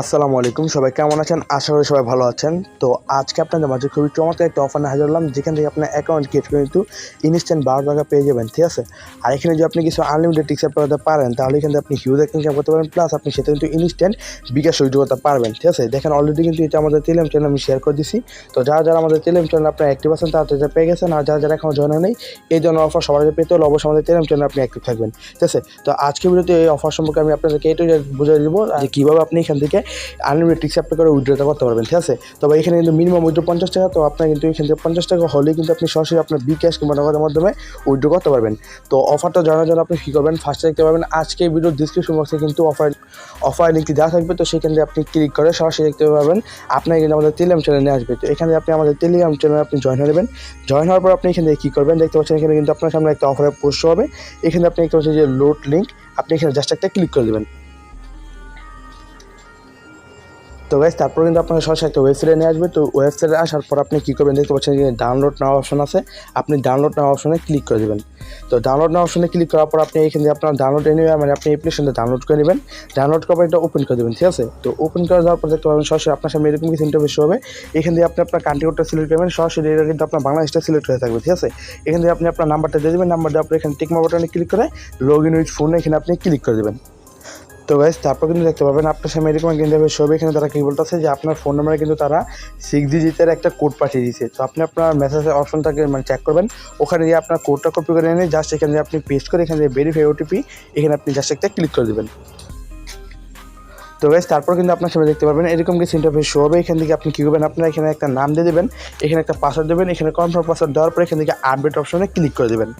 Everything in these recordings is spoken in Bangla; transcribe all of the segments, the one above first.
আসসালামু আলাইকুম, সবাই কেমন আছেন? আশা করি সবাই ভালো আছেন। তো আজকে আপনাদের মাঝে খুবই চমৎকার একটা অফার নিয়ে হাজির হলাম, যেখান থেকে আপনার অ্যাকাউন্ট ক্রিয়েট করে কিন্তু ইনস্ট্যান্ট 12 টাকা পেয়ে যাবেন, ঠিক আছে? আর এখানে যদি আপনি কিছু আনলিমিটেড টিক্স করতে পারেন, তাহলে এখানে আপনি হিউজ ইনকাম করতে পারেন, প্লাস আপনি সেটা কিন্তু ইনস্ট্যান্ট বিকাশ উইথড্র করতে পারবেন, ঠিক আছে? দেখেন অলরেডি কিন্তু এটা আমাদের টেলিগ্রাম চ্যানেল আমি শেয়ার করে দিছি। তো যারা আমাদের টেলিগ্রাম চ্যানেল আপনার অ্যাক্টিভ আছেন তারা এটা পেয়ে গেছেন, আর যারা এখনো জয়েন হয় নাই, এই ধরনের অফার সবার আগে পেতে হলে অবশ্যই আমাদের টেলিগ্রাম চ্যানেল আপনি অ্যাক্টিভ থাকবেন, ঠিক আছে? তো আজকে ভিডিওতে এই অফার সম্পর্কে আমি আপনাদেরকে এটাই বুঝিয়ে দেবো যে কীভাবে আপনি এখান থেকে আনলিমিটেড টিক্স অ্যাপ্লাই করে উইথড্রটা করতে পারবেন, ঠিক আছে? তবে এখানে কিন্তু মিনিমাম উইথড্র 50 টাকা। তো আপনার কিন্তু এখান থেকে 50 টাকা হলেই কিন্তু আপনি সরাসরি আপনার বিকাশ কিংবা নগদের মাধ্যমে উইথড্র করতে পারবেন। তো অফারটা জানার জন্য আপনি কী করবেন, ফার্স্টে দেখতে পাবেন আজকে ভিডিওর ডিসক্রিপশন বক্সে কিন্তু অফার লিঙ্কটি দেওয়া থাকবে। তো সেখান থেকে আপনি ক্লিক করে সরাসরি দেখতে পাবেন আপনার কিন্তু আমাদের টেলিগ্রাম চ্যানেলে আসবে। তো এখানে আপনি আমাদের টেলিগ্রাম চ্যানেলে আপনি জয়েন হয়ে নেবেন। জয়েন হওয়ার পর আপনি এখান থেকে কী করবেন, দেখতে পাচ্ছেন এখানে কিন্তু আপনার সামনে একটা অফারের পোস্ট হবে। এখানে আপনি দেখতে পাচ্ছেন যে লোড লিঙ্ক, আপনি এখানে জাস্ট একটা ক্লিক করে দেবেন। তো গাইস তারপর কিন্তু আপনার সরাসরি একটা ওয়েবসাইটে নিয়ে আসবে। তো ওয়েবসাইটে আসার পর আপনি কী করবেন, দেখতে পাচ্ছেন যে ডাউনলোড নেওয়ার অপশন আছে, আপনি ডাউনলোড নেওয়ার অপশনে ক্লিক করে দেবেন। তো ডাউনলোড নেওয়ার অপশনে ক্লিক করার পর আপনি এখানে আপনার ডাউনলোড এনিওয়ে মানে আপনি অ্যাপ্লিকেশনটা ডাউনলোড করে নেবেন। ডাউনলোড করার পর এটা ওপেন করে দেবেন, ঠিক আছে? তো ওপেন করে দেওয়ার পর দেখতে পাবেন সরাসরি আপনার সামনে এরকম কিছু ইন্টারফেস হবে। এখান থেকে আপনি আপনার কান্ট্রি কোডটা সিলেক্ট করবেন, সরাসরি এটা কিন্তু আপনার বাংলাদেশটা সিলেক্ট হয়ে থাকবে, ঠিক আছে? এখান থেকে আপনি আপনার নাম্বারটা দিয়ে দেবেন, নাম্বার দিয়ে আপনি এখানে টিক মার্ক বাটনে ক্লিক করে লগ ইন উইথ ফোন এখানে আপনি ক্লিক করে দেবেন। তো গাইস তারপর কিন্তু দেখতে পাবেন আপনার সামনে এরকম কিন্তু সবে এখানে তারা কী বলতেছে যে আপনার ফোন নাম্বারে কিন্তু তারা 6 ডিজিটের একটা কোড পাঠিয়ে দিয়েছে। তো আপনি আপনার মেসেজের অপশনটাকে মানে চেক করবেন, ওখানে গিয়ে আপনার কোডটা কপি করে এনে জাস্ট এখানে আপনি পেস্ট করে এখানে ভেরিফাই ওটিপি এখানে আপনি জাস্ট একটা ক্লিক করে দেবেন। তো গাইস তারপর কিন্তু আপনার সামনে দেখতে পারবেন এরকম কিছু ইন্টারফেস শো হবে। এখান থেকে আপনি কী করবেন, আপনারা এখানে একটা নাম দিয়ে দেবেন, এখানে একটা পাসওয়ার্ড দেবেন, এখানে কনফার্ম পাসওয়ার্ড দেওয়ার পর এখান থেকে আপডেট অপশনে ক্লিক করে দেবেন।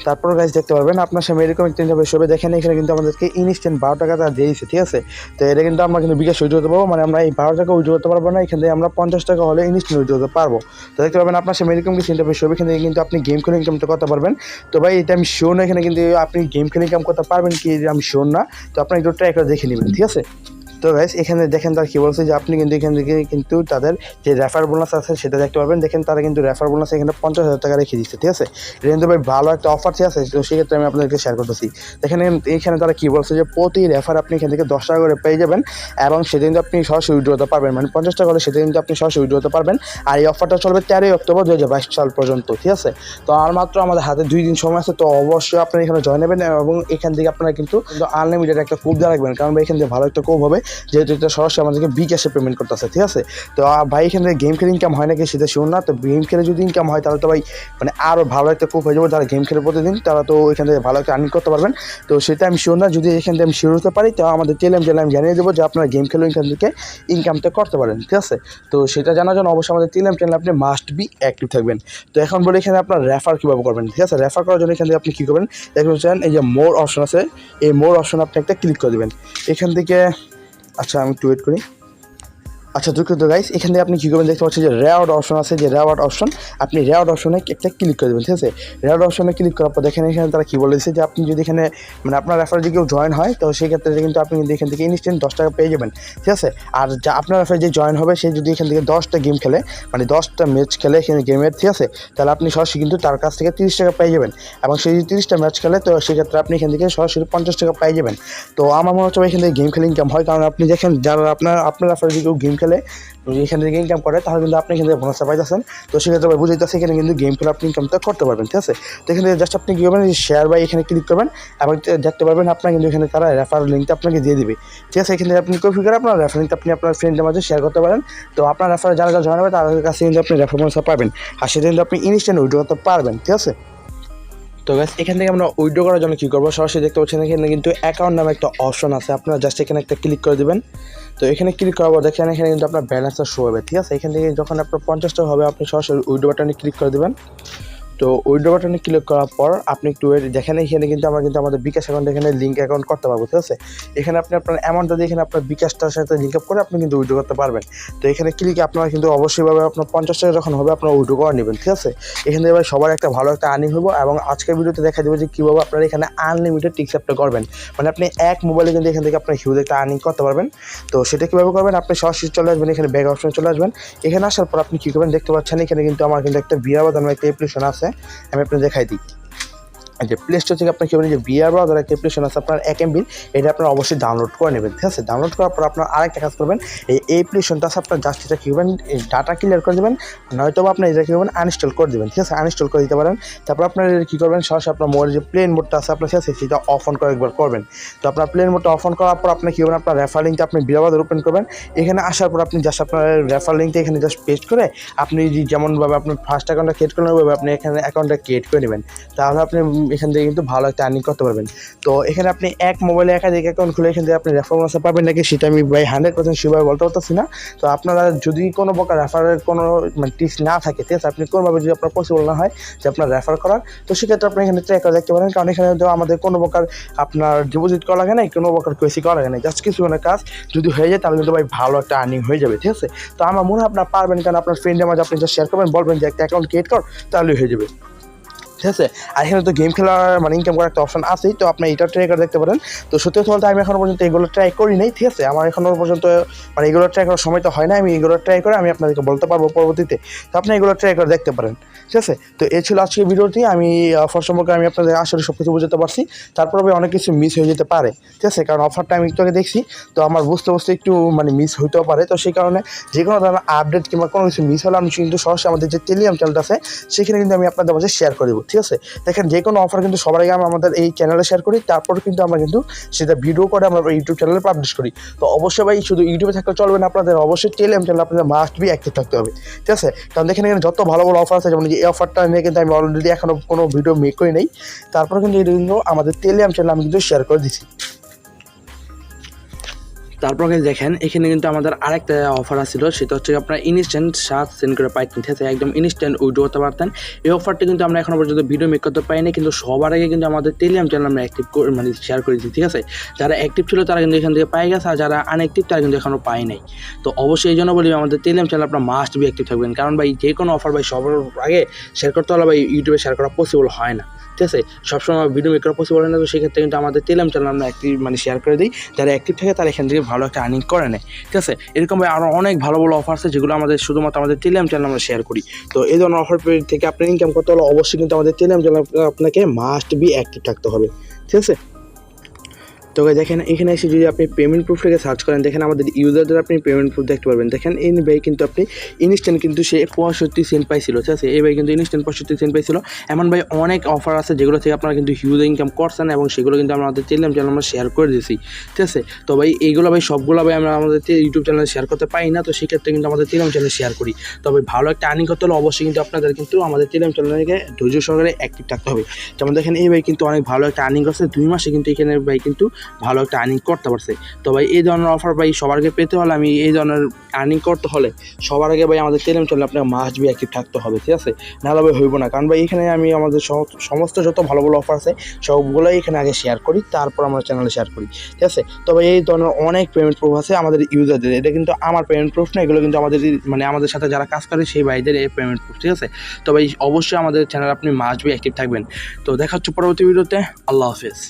তারপর গাইস দেখতে পারবেন আপনার সামনে এরকম একটা ইন্টারফেস হবে। দেখেন এখানে কিন্তু আমাদেরকে ইনস্ট্যান্ট 12 টাকা তারা দিয়েছে, ঠিক আছে? তো এটা কিন্তু আমরা কিন্তু বিকাশ উইথড্র করতে পারবো, মানে আমরা এই 12 টাকা উইথড্র করতে পারবো না, এখান থেকে আমরা 50 টাকা হলে ইনস্ট্যান্ট উইথড্র করতে পারবো। তো দেখতে পাবেন আপনার সামনে এরকম কিছু ইন্টারফেস হবে, এখান থেকে কিন্তু আপনি গেম খেলে ইনকামটা করতে পারবেন। তো ভাই এটা আমি শিওর না এখানে কিন্তু আপনি গেম খেলে ইনকাম করতে পারবেন কি, আমি শিওর না। তো আপনি একটু ট্রাই করে দেখে নেবেন, ঠিক আছে? তো গাইস এখানে দেখেন তারা কী বলছে যে আপনি কিন্তু এখান থেকে কিন্তু তাদের যে রেফার বোনাস আছে সেটা দেখতে পারবেন। দেখেন তারা কিন্তু রেফার বোনাস এখানে 50,000 টাকা রেখে দিচ্ছে, ঠিক আছে? এটা কিন্তু ভাই ভালো একটা অফার, ঠিক আছে? তো সেক্ষেত্রে আমি আপনাদেরকে শেয়ার করতেছি। দেখেন এখানে তারা কী বলছে যে প্রতি রেফার আপনি এখান থেকে 10 টাকা করে পেয়ে যাবেন, এবং সেটা কিন্তু আপনি সরাসরি উইথড্র করতে পারবেন, মানে 50 টাকা হলে সেটা কিন্তু আপনি সরাসরি উইথড্র করতে পারবেন। আর এই অফারটা চলবে 13 অক্টোবর 2022 সাল পর্যন্ত, ঠিক আছে? তো আর মাত্র আমাদের হাতে 2 দিন সময় আছে। তো অবশ্যই আপনারা এখানে জয়েন নেবেন, এবং এখান থেকে আপনারা কিন্তু আনলিমিটেড একটা কোড দিয়ে রাখবেন, কারণ ভাই এখান থেকে ভালো একটা কোড হবে, যেহেতু এটা সরাসরি আমাদেরকে বিকাশে পেমেন্ট করতে আছে, ঠিক আছে? তো ভাই এখানে গেম খেলে ইনকাম হয় নাকি সেটা শিওর না। তো গেম খেলে যদি ইনকাম হয় তাহলে তো ভাই মানে আরও ভালো একটা কোপ হয়ে যাবে। যারা গেম খেলে প্রতিদিন তারা তো এখান থেকে ভালো একটা আর্নিং করতে পারবেন। তো সেটা আমি শিওর না, যদি এখান থেকে আমি শিওর হতে পারি তো আমাদের টেলিগ্রাম চ্যানেলে আমি জানিয়ে দেবো যে আপনারা গেম খেলেও এখান থেকে ইনকামটা করতে পারেন, ঠিক আছে? তো সেটা জানার জন্য অবশ্যই আমাদের টেলিগ্রাম চ্যানেলে আপনি মাস্ট বি অ্যাক্টিভ থাকবেন। তো এখন বলে এখানে আপনার রেফার কীভাবে করবেন, ঠিক আছে? রেফার করার জন্য এখান থেকে আপনি কী করবেন, দেখবেন এই যে মোর অপশন আছে, এই মোর অপশন আপনি একটা ক্লিক করে দেবেন এখান থেকে। আচ্ছা আমি একটু ওয়েট করি। আচ্ছা দুঃখিত গাইস, এখান থেকে আপনি কী করবেন, দেখতে পাচ্ছেন যে রেওয়ার্ড অপশন আছে, যে রেওয়ার্ড অপশন আপনি রেওয়ার্ড অপশনে একটা ক্লিক করে দেবেন, ঠিক আছে? রেওয়ার্ড অপশনে ক্লিক করার পর দেখেন এখানে তারা কী বলেছে যে আপনি যদি এখানে মানে আপনার রেফারে যদি কেউ জয়েন হয় তো সেই ক্ষেত্রে কিন্তু আপনি কিন্তু এখান থেকে ইনস্ট্যান্ট 10 টাকা পেয়ে যাবেন, ঠিক আছে? আর যা আপনার রেফারে যে জয়েন হবে সে যদি এখান থেকে 10টা গেম খেলে, মানে 10টা ম্যাচ খেলে এখানে গেমের, ঠিক আছে? তাহলে আপনি সরাসরি কিন্তু তার কাছ থেকে 30 টাকা পেয়ে যাবেন, এবং সেই যদি 30টা ম্যাচ খেলে তো সেক্ষেত্রে আপনি এখান থেকে সরাসরি 50 টাকা পেয়ে যাবেন। তো আমার মনে হচ্ছে এখান থেকে গেম খেলে ইনকাম হয়, কারণ আপনি দেখেন যারা আপনার রেফারে যদি কেউ গেম খেলে এখান থেকে ইনকাম করে তাহলে কিন্তু আপনি এখান থেকে বোনাসটা পাইতেছেন। তো সেক্ষেত্রে বুঝে যাচ্ছে এখানে কিন্তু গেম খেলে আপনি ইনকামটা করতে পারবেন, ঠিক আছে? তো এখানে জাস্ট আপনি কী করবেন, শেয়ার বাই এখানে ক্লিক করবেন, এবং দেখতে পারবেন আপনার কিন্তু এখানে তারা রেফার লিঙ্কটা আপনাকে দিয়ে দিবে, ঠিক আছে? এখানে আপনি কপি করে আপনার রেফার লিঙ্কটা আপনি আপনার ফ্রেন্ডের মাঝে শেয়ার করতে পারেন। তো আপনার রেফারে যারা জয়েন হবে তাদের কাছে কিন্তু আপনি রেফার বোনাসটা পাবেন, আর সেটা কিন্তু আপনি ইনস্ট্যান্ট উইথড্র করতে পারবেন, ঠিক আছে? তো গাইস এখান থেকে আমরা উইথড্র করার জন্য কী করবো, সরাসরি দেখতে পাচ্ছেন এখানে কিন্তু অ্যাকাউন্ট নামে একটা অপশন আছে, আপনারা জাস্ট এখানে একটা ক্লিক করে দেবেন। তো এখানে ক্লিক করার পর দেখেন এখানে কিন্তু আপনার ব্যালেন্সটা শো হবে, ঠিক আছে? এখান থেকে যখন আপনার 50 টাকা হবে আপনি সরাসরি উইথড্র বাটনে ক্লিক করে দেবেন। তো উইথড্র বাটনে ক্লিক করার পর আপনি একটু দেখেন এখানে কিন্তু আমরা কিন্তু আমাদের বিকাশ অ্যাকাউন্ট এখানে লিঙ্ক অ্যাকাউন্ট করতে পারবো, ঠিক আছে? এখানে আপনি আপনার অ্যামাউন্টটা দিয়ে এখানে আপনার বিকাশটার সাথে লিঙ্ক আপ করে আপনি কিন্তু উইথড্র করতে পারবেন। তো এখানে ক্লিকে আপনারা কিন্তু অবশ্যইভাবে আপনার 50 টাকা যখন হবে আপনারা উইথড্র করে নেবেন, ঠিক আছে? এখানে এবার সবার একটা ভালো একটা আর্নিং হবো, এবং আজকের ভিডিওতে দেখা দেবো যে কীভাবে আপনারা এখানে আনলিমিটেড টিক্স অ্যাপ্লাই করবেন, মানে আপনি এক মোবাইলে কিন্তু এখান থেকে আপনার হিউজ একটা আর্নিং করতে পারবেন। তো সেটা কীভাবে করবেন, আপনি সরাসরি চলে আসবেন এখানে ব্যাক অপশনে চলে আসবেন। এখানে আসার পর আপনি কী করবেন, দেখতে পাচ্ছেন এখানে কিন্তু আমার কিন্তু একটা বিরাবাদ নামে একটা অ্যাপ্লিকেশন আছে, আমি আপনার দেখাই দিই। যে প্লে স্টোর থেকে আপনার কী বলেন যে VR ব্রাউজার একটা অ্যাপ্লিকেশন আছে আপনার 1 MB, এটা আপনার অবশ্যই ডাউনলোড করে নেবেন, ঠিক আছে। ডাউনলোড করার পর আপনার আরেকটা কাজ করবেন, এই অ্যাপ্লিকেশনটা আছে আপনার জাস্ট এটা কী করবেন, ডাটা ক্লিয়ার করে দেবেন, নয়তো আপনার এটা কী করবেন আনইনস্টল করে দেবেন, ঠিক আছে। আনইনস্টল করে দিতে পারেন। তারপর আপনার কী করবেন, সরাসরি আপনার মোবাইলের যে প্লেন মোডটা আছে আপনার, ঠিক আছে, সেটা অফ অন করে একবার করবেন। তো আপনার প্লেন মোডটা অফ অন করার পর আপনি কী করবেন, আপনার রেফার লিঙ্কটা আপনি VR ব্রাউজার ওপেন করবেন। এখানে আসার পর আপনি জাস্ট আপনার রেফার লিঙ্কটা এখানে জাস্ট পেস্ট করে আপনি যেমনভাবে আপনার ফার্স্ট অ্যাকাউন্টটা ক্রিয়েট করলেন ওইভাবে আপনি এখানে অ্যাকাউন্টটা ক্রিয়েট করে নেবেন। তাহলে আপনি এখান থেকে কিন্তু ভালো একটা আর্নিং করতে পারবেন। তো এখানে আপনি এক মোবাইলে একাধিক অ্যাকাউন্ট খুলে এখান থেকে আপনি রেফার বোনাস পাবেন নাকি সেটা আমি ভাই 100% সেভাবে বলতে পারতেছি না। তো আপনারা যদি কোনো প্রকার রেফারের কোনো মানে টিপস না থাকে, ঠিক আছে, আপনি কোনোভাবে যদি আপনার পসিবল না হয় যে আপনার রেফার করার, তো সেক্ষেত্রে আপনি এখানে ট্রাই করে দেখতে পারেন। কারণ এখানে তো আমাদের কোনো প্রকার আপনার ডিপোজিট করা লাগে না, কোনো প্রকার কেসি করা লাগে না, জাস্ট কিছুক্ষণের কাজ যদি হয়ে যায় তাহলে কিন্তু ভাই ভালো একটা আর্নিং হয়ে যাবে, ঠিক আছে। তো আমার মনে হয় আপনার পারবেন, কারণ আপনার ফ্রেন্ডের মাঝে আপনি জাস্ট শেয়ার করবেন, বলবেন যে একটা অ্যাকাউন্ট ক্রিয়েট কর, তাহলেই হয়ে যাবে, ঠিক আছে। আর এখানে তো গেম খেলার মানে ইনকাম করার একটা অপশন আছেই, তো আপনি এটা ট্রাই করে দেখতে পারেন। তো সত্যি কথা বলতে আমি এখনো পর্যন্ত এগুলো ট্রাই করি নাই, ঠিক আছে। আমার এখনো পর্যন্ত মানে এগুলো ট্রাই করার সময় তো হয় না, আমি এগুলো ট্রাই করে আমি আপনাদেরকে বলতে পারবো পরবর্তীতে। তো আপনি এগুলো ট্রাই করে দেখতে পারেন, ঠিক আছে। তো এই ছিল আজকের ভিডিওটি। আমি অফার সম্পর্কে আমি আপনাদের আসলে সব কিছু বুঝতে পারছি। তারপরে অনেক কিছু মিস হয়ে যেতে পারে, ঠিক আছে, কারণ অফারটা আমি একটু আগে দেখছি, তো আমার বুঝতে একটু মানে মিস হইতেও পারে। তো সেই কারণে যে কোনো ধরনের আপডেট কিংবা কোনো কিছু মিস হলে আমি কিন্তু সরাসরি আমাদের যে টেলিগ্রাম চ্যানেলটা আছে সেখানে কিন্তু আমি আপনাদের মাঝে শেয়ার করে দেবো, ঠিক আছে। দেখেন যে কোনো অফার কিন্তু সবার আগে আমরা আমাদের এই চ্যানেলে শেয়ার করি, তারপর কিন্তু আমরা কিন্তু সেটা ভিডিও করে আমরা ইউটিউব চ্যানেলে পাবলিশ করি। তো অবশ্যই ভাই শুধু ইউটিউবে থাকলে চলবে না, আপনাদের অবশ্যই টেলিগ্রাম চ্যানেল আপনাদের মাস্ট বি অ্যাক্টিভ থাকতে হবে, ঠিক আছে। কারণ দেখেন এখানে যত ভালো ভালো অফার আছে, যেমন এই অফারটা নিয়ে কিন্তু আমি অলরেডি এখনও কোনো ভিডিও মেক করি নেই, তারপরে কিন্তু এটা কিন্তু আমাদের টেলিগ্রাম চ্যানেল আমি কিন্তু শেয়ার করে দিচ্ছি। তারপর দেখেন এখানে কিন্তু আমাদের আরেকটা অফার আসছিল, সেটা হচ্ছে আপনার ইনস্ট্যান্ট 7 সেন্ড করে পাইতেন, ঠিক আছে, একদম ইনস্ট্যান্ট উইথড্র করতে পারতেন। এই অফারটা কিন্তু আমরা এখনো পর্যন্ত ভিডিও মেক করতে পারিনি, কিন্তু সবার আগে কিন্তু আমাদের টেলিগ্রাম চ্যানেল আমরা অ্যাক্টিভ মানে শেয়ার করেছি, ঠিক আছে। যারা অ্যাক্টিভ ছিল তারা কিন্তু এখান থেকে পাই গেছে, আর যারা আনঅ্যাক্টিভ তারা কিন্তু এখনও পায় নাই। তো অবশ্যই এই জন্য বলি আমাদের টেলিগ্রাম চ্যানেল আপনার মাস্ট বি অ্যাক্টিভ থাকবেন, কারণ ভাই যে কোনো অফার ভাই সবার আগে শেয়ার করতে হলে ভাই ইউটিউবে শেয়ার করা পসিবল হয় না, ঠিক আছে, সবসময় ভিডিও মেক করা পসিবল হয় না। তো সেক্ষেত্রে কিন্তু আমাদের টেলিগ্রাম চ্যানেল আমরা অ্যাক্টিভ মানে শেয়ার করে দিই, যারা অ্যাক্টিভ থাকে তারা এখান থেকে ভালো একটা আর্নিং করে নেয়, ঠিক আছে। এরকমভাবে আরও অনেক ভালো ভালো অফার আছে যেগুলো আমাদের শুধুমাত্র আমাদের টেলিগ্রাম চ্যানেল আমরা শেয়ার করি। তো এই ধরনের অফার থেকে আপনি ইনকাম করতে হলে অবশ্যই কিন্তু আমাদের টেলিগ্রাম চ্যানেল আপনাকে মাস্ট বি অ্যাক্টিভ থাকতে হবে, ঠিক আছে। তো দেখেন এখানে এসে যদি আপনি পেমেন্ট প্রুফ থেকে সার্চ করেন, দেখেন আমাদের ইউজারদের আপনি পেমেন্ট প্রুফ দেখতে পারবেন। দেখেন এই ভাই কিন্তু আপনি ইনস্ট্যান্ট কিন্তু সে 65 সেন্ট পাইছিল, ঠিক আছে। এই ভাই কিন্তু ইনস্ট্যান্ট 65 সেন্ট পাইছিল। এমন ভাই অনেক অফার আছে যেগুলো থেকে আপনারা কিন্তু হিউজ ইনকাম করছেন, এবং সেগুলো কিন্তু আমাদের টেলিগ্রাম চ্যানেল আমরা শেয়ার করে দিয়েছি, ঠিক আছে। তো ভাই এইগুলো ভাই সবগুলো ভাই আমরা আমাদের ইউটিউব চ্যানেলে শেয়ার করতে পারি না, তো সেক্ষেত্রে কিন্তু আমাদের টেলিগ্রাম চ্যানেলে শেয়ার করি। তবে ভালো একটা আর্নিং করতে হলে অবশ্যই কিন্তু আপনাদের কিন্তু আমাদের টেলিগ্রাম চ্যানেলকে ধৈর্য সহকারে অ্যাক্টিভ থাকতে হবে। যেমন দেখেন এই ভাই কিন্তু অনেক ভালো একটা আর্নিং করছে, 2 মাসে কিন্তু এখানে ভাই কিন্তু ভালো একটা আর্নিং করতে পারছে। তো ভাই এই ধরনের অফার ভাই সবার আগে পেতে হলে, আমি এই ধরনের আর্নিং করতে হলে সবার আগে ভাই আমাদের টেলিগ্রাম চ্যানেলে আপনার মাস্ট বি অ্যাক্টিভ থাকতে হবে, ঠিক আছে, নাহলে ভাই হইব না। কারণ ভাই এখানে আমি আমাদের সমস্ত যত ভালো ভালো অফার আছে সবগুলোই এখানে আগে শেয়ার করি, তারপর আমরা চ্যানেলে শেয়ার করি, ঠিক আছে। তবে এই ধরনের অনেক পেমেন্ট প্রুফ আছে আমাদের ইউজারদের, এটা কিন্তু আমার পেমেন্ট প্রুফ না, এগুলো কিন্তু আমাদের মানে আমাদের সাথে যারা কাজ করে সেই ভাইদের এই পেমেন্ট প্রুফ, ঠিক আছে। তো ভাই অবশ্যই আমাদের চ্যানেলে আপনি মাস্ট বি অ্যাক্টিভ থাকবেন। তো দেখা হচ্ছে পরবর্তী ভিডিওতে। আল্লাহ হাফেজ।